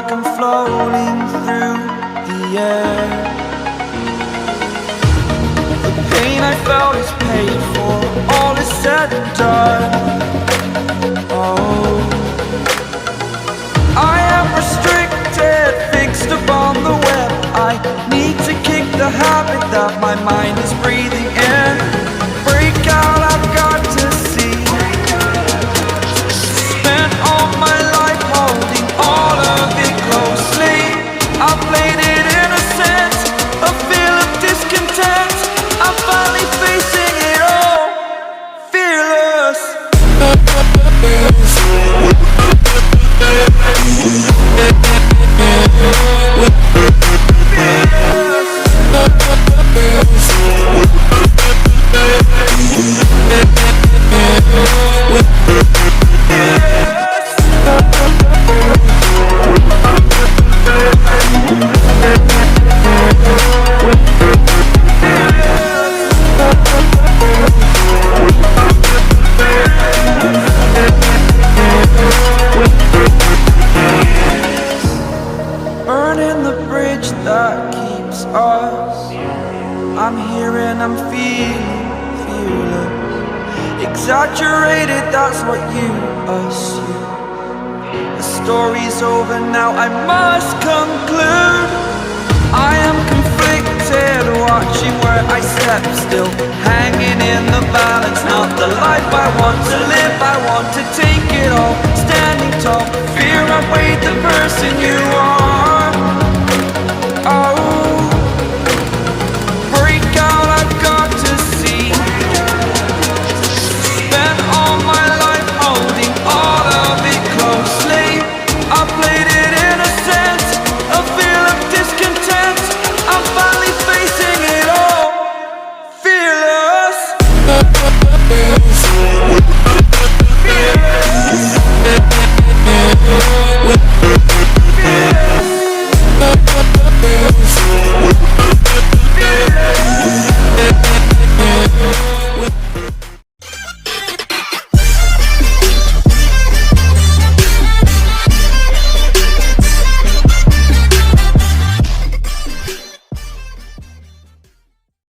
like I'm floating through the air. The pain I felt is paid for, all is said and done. Oh, I am restricted, fixed upon the web. I need to kick the habit that my mind is breathing in. Break out, I've got to see. Spent all my life holding all of it closely. I played it innocent, a feel of discontent. I'm finally facing it all, fearless. Burning the bridge that keeps us. I'm here and I'm feeling fearless. Exaggerated, that's what you assume. The story's over now, I must conclude. I am conflicted, watching where I step still, hanging in the balance. Not the life I want to live, I want to take it all. Standing tall, fear I weighed the person you are.